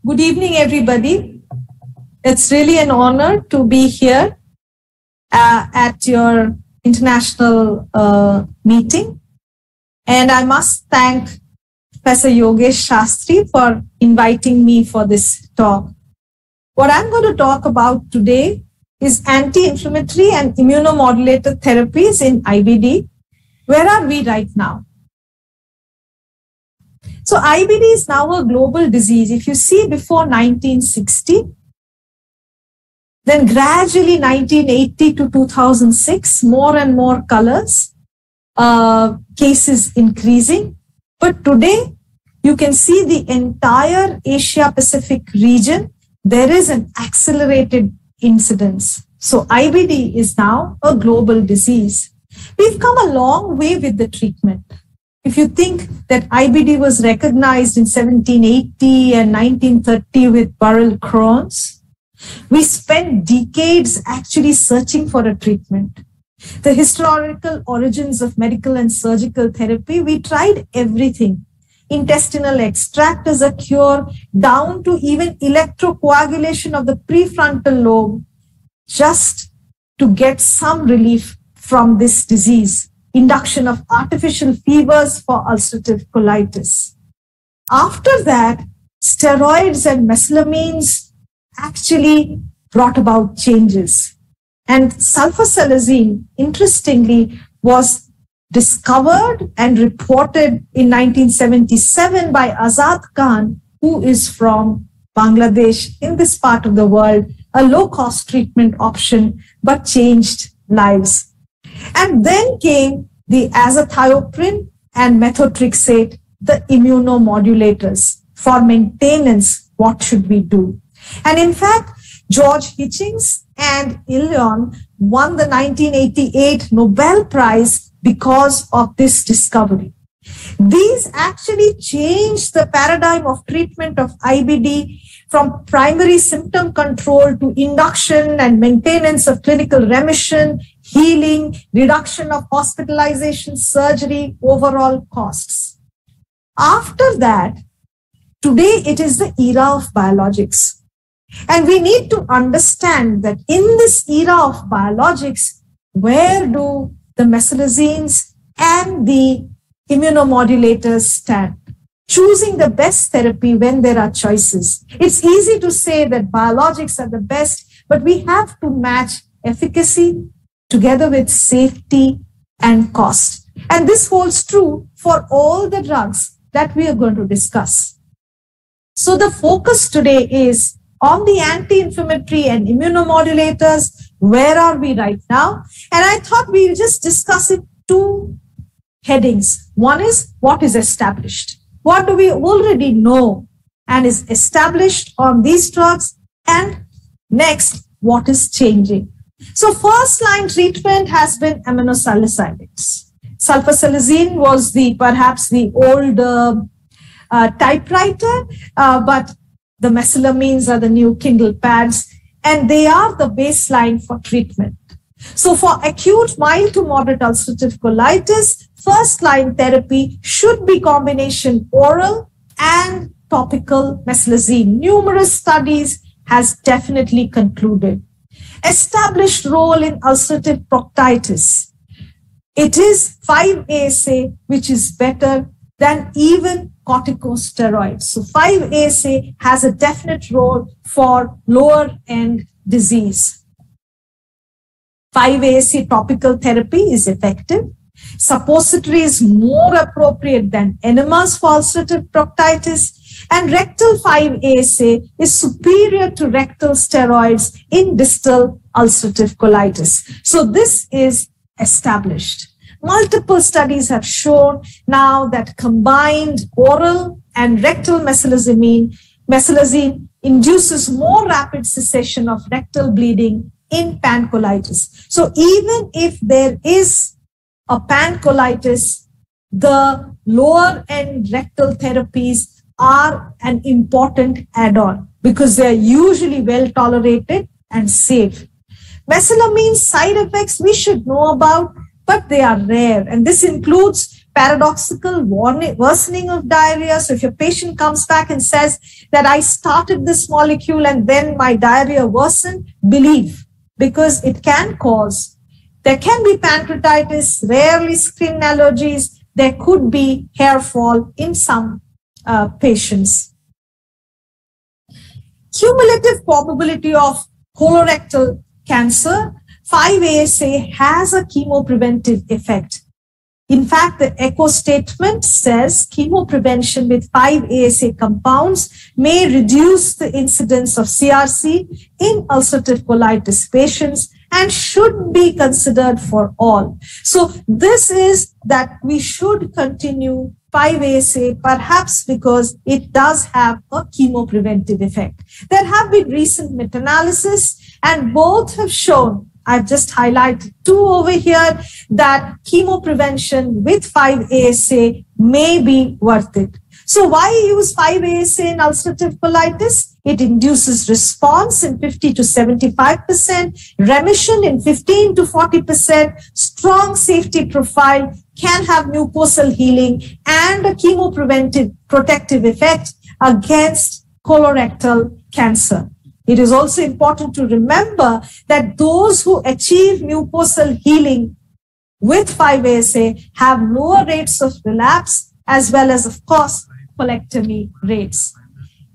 Good evening, everybody. It's really an honor to be here at your international meeting. And I must thank Professor Yogesh Shastri for inviting me for this talk. What I'm going to talk about today is anti-inflammatory and immunomodulator therapies in IBD. Where are we right now? So IBD is now a global disease. If you see before 1960, then gradually 1980 to 2006, more and more colors, cases increasing. But today, you can see the entire Asia-Pacific region, there is an accelerated incidence. So IBD is now a global disease. We've come a long way with the treatment. If you think that IBD was recognized in 1780 and 1930 with Burrell Crohn's, we spent decades actually searching for a treatment. The historical origins of medical and surgical therapy, we tried everything. Intestinal extract as a cure, down to even electrocoagulation of the prefrontal lobe, just to get some relief from this disease. Induction of artificial fevers for ulcerative colitis. After that, steroids and mesalamines actually brought about changes. And sulfasalazine, interestingly, was discovered and reported in 1977 by Azad Khan, who is from Bangladesh, in this part of the world, a low-cost treatment option, but changed lives. And then came the azathioprine and methotrexate, the immunomodulators. For maintenance, what should we do? And in fact, George Hitchings and Ilion won the 1988 Nobel Prize because of this discovery. These actually changed the paradigm of treatment of IBD from primary symptom control to induction and maintenance of clinical remission, healing, reduction of hospitalization, surgery, overall costs. After that, today it is the era of biologics. And we need to understand that in this era of biologics, where do the mesalazines and the immunomodulators stand? Choosing the best therapy when there are choices. It's easy to say that biologics are the best, but we have to match efficacy together with safety and cost. And this holds true for all the drugs that we are going to discuss. So the focus today is on the anti-inflammatory and immunomodulators. Where are we right now? And I thought we'll just discuss it two headings. One is what is established. What do we already know and is established on these drugs? And next, what is changing? So first-line treatment has been aminosalicylates. Sulfasalazine was perhaps the old typewriter, but the mesalamines are the new Kindle pads, and they are the baseline for treatment. So for acute mild to moderate ulcerative colitis, first-line therapy should be combination oral and topical mesalazine. Numerous studies has definitely concluded. Established role in ulcerative proctitis. It is 5-ASA, which is better than even corticosteroids. So 5-ASA has a definite role for lower end disease. 5-ASA topical therapy is effective. Suppository is more appropriate than enemas for ulcerative proctitis. And rectal 5-ASA is superior to rectal steroids in distal ulcerative colitis. So this is established. Multiple studies have shown now that combined oral and rectal mesalazine induces more rapid cessation of rectal bleeding in pancolitis. So even if there is a pancolitis, the lower end rectal therapies are an important add-on because they are usually well tolerated and safe. Mesalamine side effects we should know about, but they are rare. And this includes paradoxical worsening of diarrhea. So if your patient comes back and says that I started this molecule and then my diarrhea worsened, believe, because it can cause. There can be pancreatitis, rarely skin allergies. There could be hair fall in some patients. Cumulative probability of colorectal cancer, 5-ASA has a chemopreventive effect. In fact, the ECHO statement says chemoprevention with 5-ASA compounds may reduce the incidence of CRC in ulcerative colitis patients and should be considered for all. So this is that we should continue 5-ASA, perhaps because it does have a chemopreventive effect. There have been recent meta-analysis and both have shown, I've just highlighted two over here, that chemoprevention with 5-ASA may be worth it. So why use 5-ASA in ulcerative colitis? It induces response in 50 to 75%, remission in 15 to 40%, strong safety profile, can have mucosal healing, and a chemopreventive protective effect against colorectal cancer. It is also important to remember that those who achieve mucosal healing with 5-ASA have lower rates of relapse as well as, of course, colectomy rates.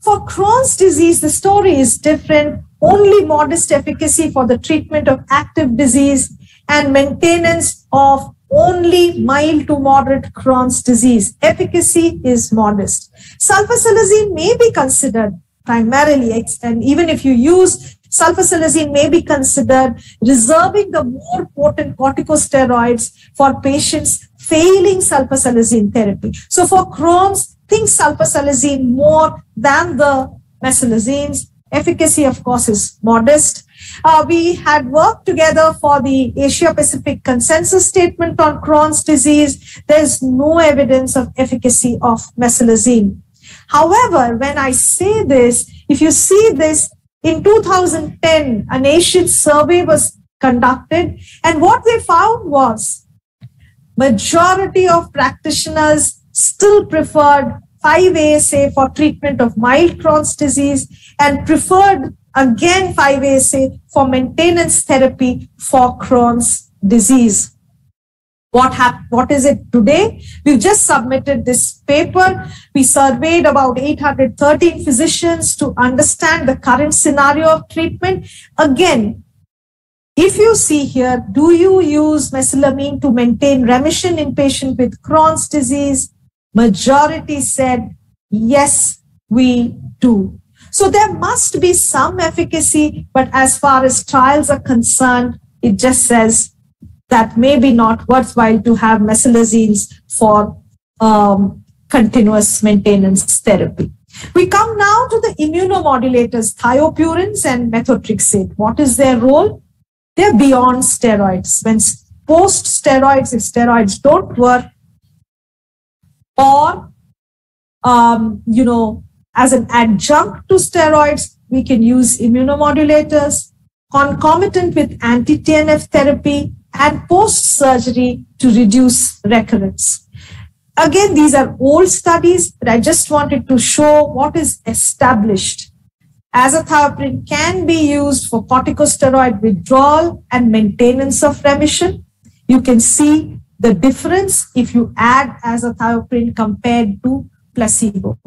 For Crohn's disease, the story is different. Only modest efficacy for the treatment of active disease and maintenance of only mild to moderate Crohn's disease. Efficacy is modest. Sulfasalazine may be considered primarily, and even if you use sulfasalazine, may be considered reserving the more potent corticosteroids for patients failing sulfasalazine therapy. So for Crohn's, think sulfasalazine more than the mesalazines. Efficacy, of course, is modest. We had worked together for the Asia-Pacific consensus statement on Crohn's disease. There's no evidence of efficacy of mesalazine. However, when I say this, if you see this, in 2010, an Asian survey was conducted, and what they found was majority of practitioners still preferred 5-ASA for treatment of mild Crohn's disease and preferred again 5-ASA for maintenance therapy for Crohn's disease. What is it today? We've just submitted this paper. We surveyed about 813 physicians to understand the current scenario of treatment. Again, if you see here, do you use mesalamine to maintain remission in patients with Crohn's disease? Majority said, yes, we do. So there must be some efficacy, but as far as trials are concerned, it just says that maybe not worthwhile to have mesalazines for continuous maintenance therapy. We come now to the immunomodulators, thiopurines and methotrexate. What is their role? They're beyond steroids. When post-steroids, if steroids don't work, or, as an adjunct to steroids, we can use immunomodulators, concomitant with anti-TNF therapy, and post-surgery to reduce recurrence. Again, these are old studies, but I just wanted to show what is established. Azathioprine can be used for corticosteroid withdrawal and maintenance of remission. You can see the difference if you add azathioprine compared to placebo.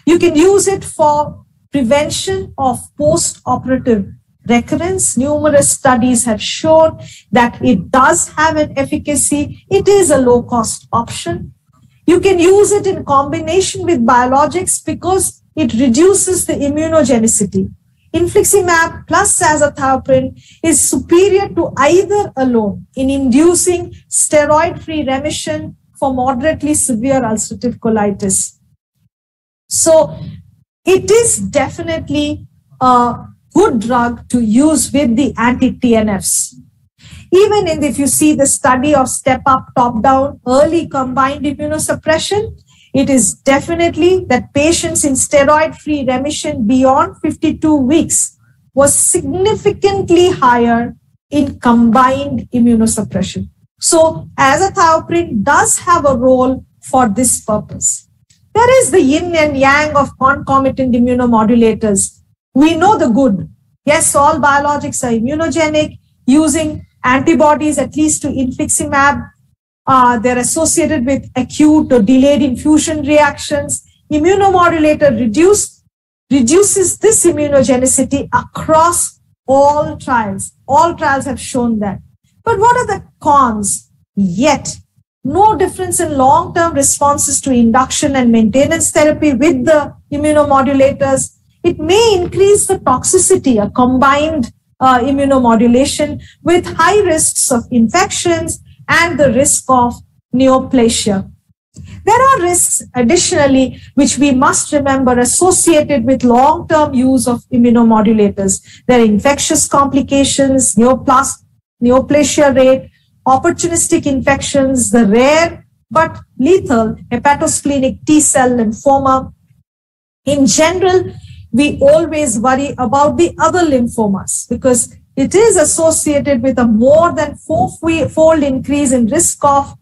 You can use it for prevention of post-operative recurrence. Numerous studies have shown that it does have an efficacy. It is a low-cost option. You can use it in combination with biologics because it reduces the immunogenicity. Infliximab plus azathioprine is superior to either alone in inducing steroid-free remission for moderately severe ulcerative colitis. So it is definitely a good drug to use with the anti-TNFs. Even if you see the study of step-up, top-down, early combined immunosuppression, it is definitely that patients in steroid-free remission beyond 52 weeks was significantly higher in combined immunosuppression. So azathioprine does have a role for this purpose. There is the yin and yang of concomitant immunomodulators. We know the good. Yes, all biologics are immunogenic, using antibodies at least to infliximab. They're associated with acute or delayed infusion reactions. Immunomodulator reduces this immunogenicity across all trials. All trials have shown that. But what are the cons? Yet, no difference in long-term responses to induction and maintenance therapy with the immunomodulators. It may increase the toxicity, a combined immunomodulation with high risks of infections and the risk of neoplasia. There are risks additionally, which we must remember associated with long-term use of immunomodulators. There are infectious complications, neoplasia rate, opportunistic infections, the rare but lethal hepatosplenic T-cell lymphoma. In general, we always worry about the other lymphomas because it is associated with a more than four-fold increase in risk of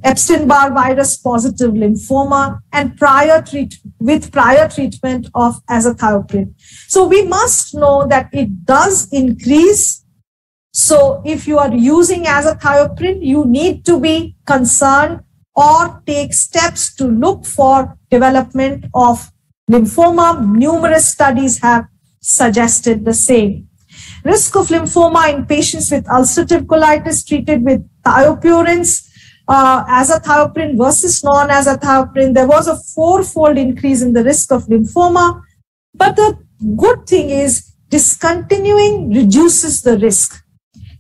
Epstein-Barr virus positive lymphoma and prior treatment of azathioprine. So we must know that it does increase. So if you are using azathioprine, you need to be concerned or take steps to look for development of lymphoma. Numerous studies have suggested the same. Risk of lymphoma in patients with ulcerative colitis treated with thiopurines, azathioprine versus non-azathioprine, there was a four-fold increase in the risk of lymphoma. But the good thing is discontinuing reduces the risk.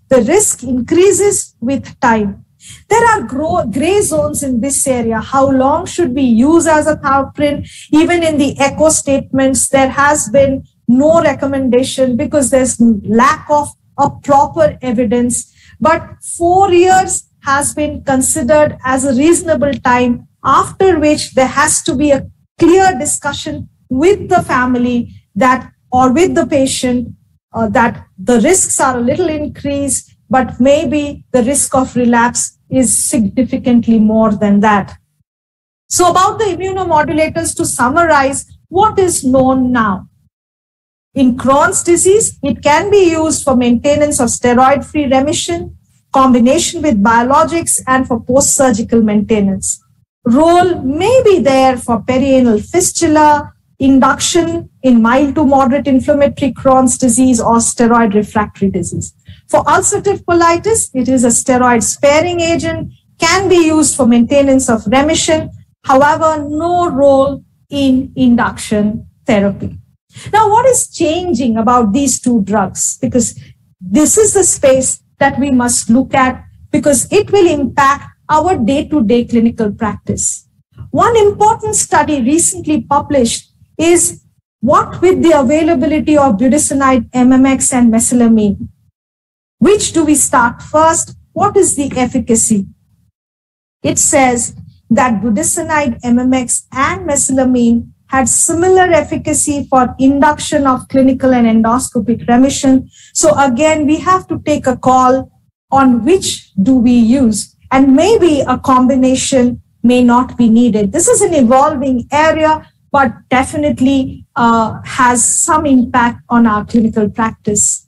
The risk increases with time. There are gray zones in this area. How long should we use azathioprine? Even in the echo statements, there has been no recommendation because there's lack of a proper evidence. But 4 years has been considered as a reasonable time, after which there has to be a clear discussion with the family that or with the patient that the risks are a little increased, but maybe the risk of relapse is significantly more than that. So about the immunomodulators, to summarize, what is known now? In Crohn's disease, it can be used for maintenance of steroid-free remission, combination with biologics, and for post-surgical maintenance. Role may be there for perianal fistula, induction in mild to moderate inflammatory Crohn's disease or steroid refractory disease. For ulcerative colitis, it is a steroid-sparing agent, can be used for maintenance of remission, however, no role in induction therapy. Now, what is changing about these two drugs? Because this is the space that we must look at because it will impact our day-to-day clinical practice. One important study recently published is what with the availability of budesonide MMX and mesalamine. Which do we start first? What is the efficacy? It says that budesonide MMX and mesalamine had similar efficacy for induction of clinical and endoscopic remission. So again, we have to take a call on which do we use, and maybe a combination may not be needed. This is an evolving area, but definitely has some impact on our clinical practice.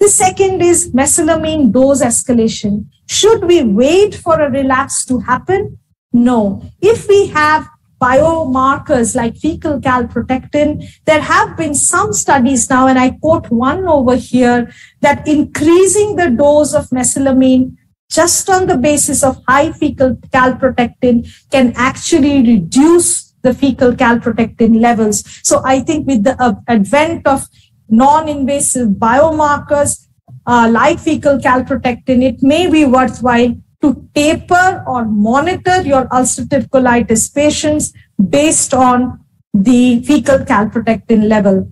The second is mesalamine dose escalation. Should we wait for a relapse to happen? No. If we have biomarkers like fecal calprotectin, there have been some studies now, and I quote one over here, that increasing the dose of mesalamine just on the basis of high fecal calprotectin can actually reduce the fecal calprotectin levels. So I think with the advent of non-invasive biomarkers like fecal calprotectin, it may be worthwhile to taper or monitor your ulcerative colitis patients based on the fecal calprotectin level.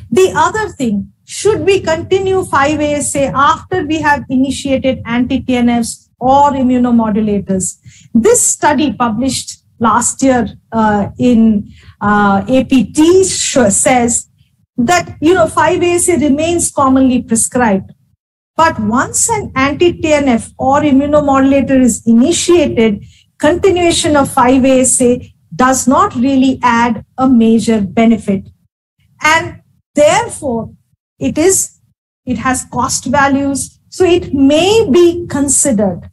The other thing, should we continue 5-ASA after we have initiated anti-TNFs or immunomodulators? This study published last year in APT says that 5-ASA remains commonly prescribed. But once an anti-TNF or immunomodulator is initiated, continuation of 5-ASA does not really add a major benefit. And therefore, it has cost values, so it may be considered.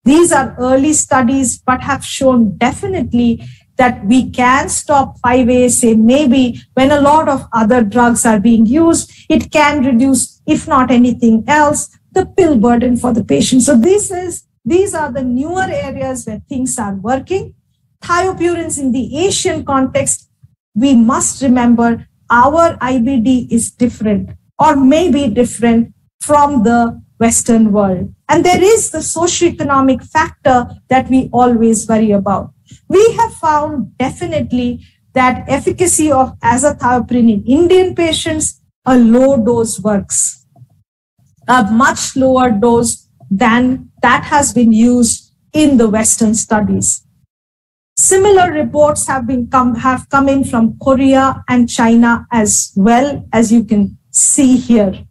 These are early studies, but have shown definitely that we can stop 5-ASA maybe when a lot of other drugs are being used. It can reduce, if not anything else, the pill burden for the patient. So these are the newer areas where things are working. Thiopurines in the Asian context, we must remember our IBD is different or may be different from the Western world. And there is the socioeconomic factor that we always worry about. We have found definitely that efficacy of azathioprine in Indian patients, a low dose works. A much lower dose than that has been used in the Western studies. Similar reports have come in from Korea and China as well, as you can see here.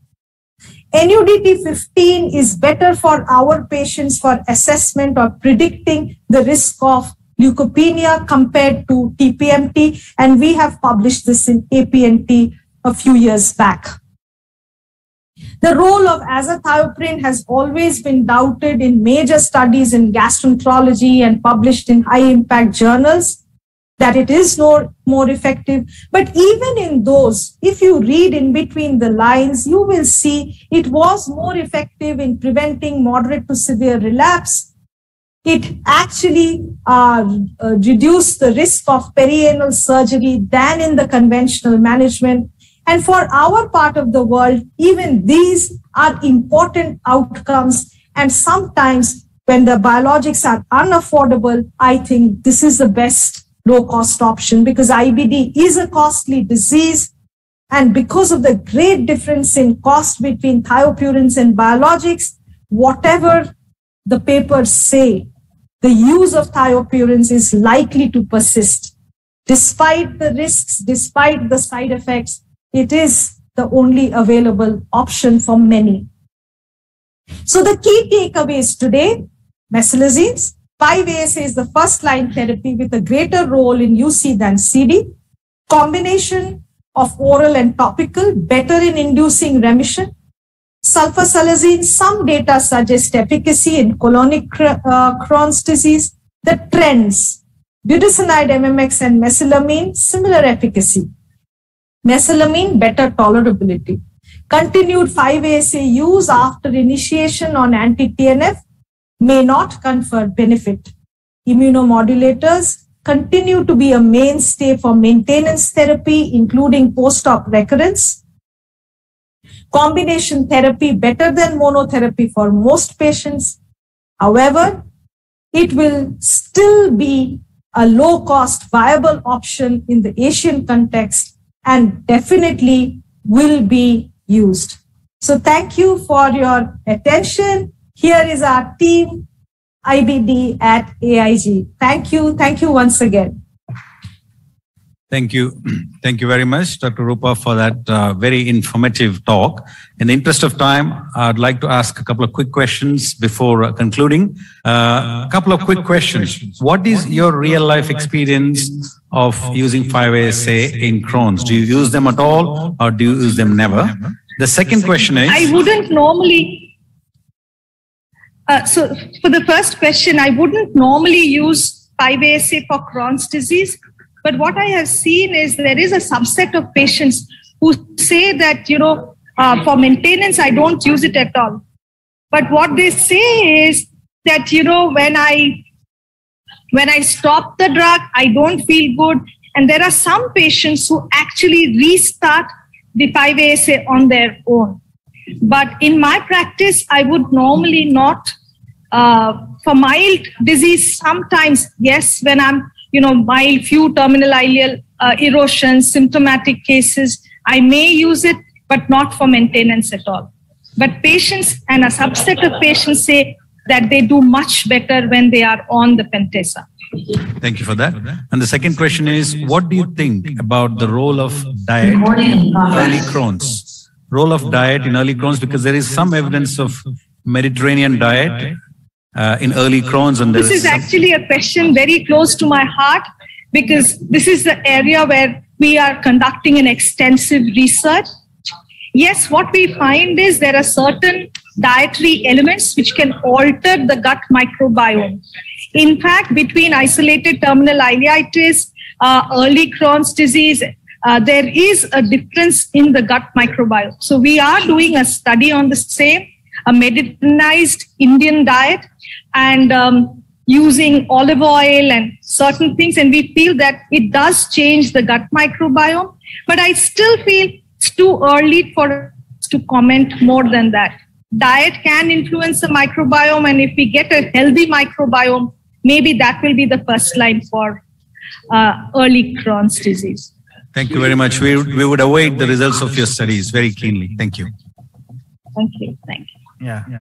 NUDT 15 is better for our patients for assessment or predicting the risk of leukopenia compared to TPMT, and we have published this in APNT a few years back. The role of azathioprine has always been doubted in major studies in gastroenterology and published in high-impact journals, that it is more effective. But even in those, if you read in between the lines, you will see it was more effective in preventing moderate to severe relapse. It actually reduced the risk of perianal surgery than in the conventional management. And for our part of the world, even these are important outcomes. And sometimes when the biologics are unaffordable, I think this is the best low-cost option, because IBD is a costly disease. And because of the great difference in cost between thiopurines and biologics, whatever the papers say, the use of thiopurines is likely to persist. Despite the risks, despite the side effects, it is the only available option for many. So the key takeaways today, mesalazines, 5-ASA is the first-line therapy with a greater role in UC than CD. Combination of oral and topical, better in inducing remission. Sulfasalazine, some data suggest efficacy in colonic Crohn's disease. The trends, budesonide MMX and mesalamine, similar efficacy. Mesalamine, better tolerability. Continued 5-ASA use after initiation on anti-TNF may not confer benefit. Immunomodulators continue to be a mainstay for maintenance therapy, including post-op recurrence. Combination therapy better than monotherapy for most patients. However, it will still be a low-cost viable option in the Asian context and definitely will be used. So thank you for your attention. Here is our team, IBD at AIG. Thank you. Thank you once again. Thank you. Thank you very much, Dr. Rupa, for that very informative talk. In the interest of time, I'd like to ask a couple of quick questions before concluding. A couple of quick questions. What is your real-life experience of using 5-ASA in Crohn's? Do you use them at all, or do you use them never? The second question is... I wouldn't normally... So for the first question, I wouldn't normally use 5-ASA for Crohn's disease. But what I have seen is there is a subset of patients who say that, for maintenance, I don't use it at all. But what they say is that, when I stop the drug, I don't feel good. And there are some patients who actually restart the 5-ASA on their own. But in my practice, I would normally not. For mild disease, sometimes, yes, when I'm, mild few terminal ileal erosions, symptomatic cases, I may use it, but not for maintenance at all. But patients and a subset of patients say that they do much better when they are on the Pentasa. Thank you for that. And the second question is, what do you think about the role of diet in early Crohn's? role of diet in early Crohn's? Because there is some evidence of Mediterranean diet in early Crohn's. And this is actually a question very close to my heart, because this is the area where we are conducting an extensive research. Yes, what we find is there are certain dietary elements which can alter the gut microbiome. In fact, between isolated terminal ileitis, early Crohn's disease, there is a difference in the gut microbiome. So we are doing a study on the same, a Mediterraneanized Indian diet, and using olive oil and certain things, and we feel that it does change the gut microbiome. But I still feel it's too early for us to comment more than that. Diet can influence the microbiome, and if we get a healthy microbiome, maybe that will be the first line for early Crohn's disease. Thank you very much. We would await the results of your studies very keenly. Thank you. Thank you. Thank you. Yeah.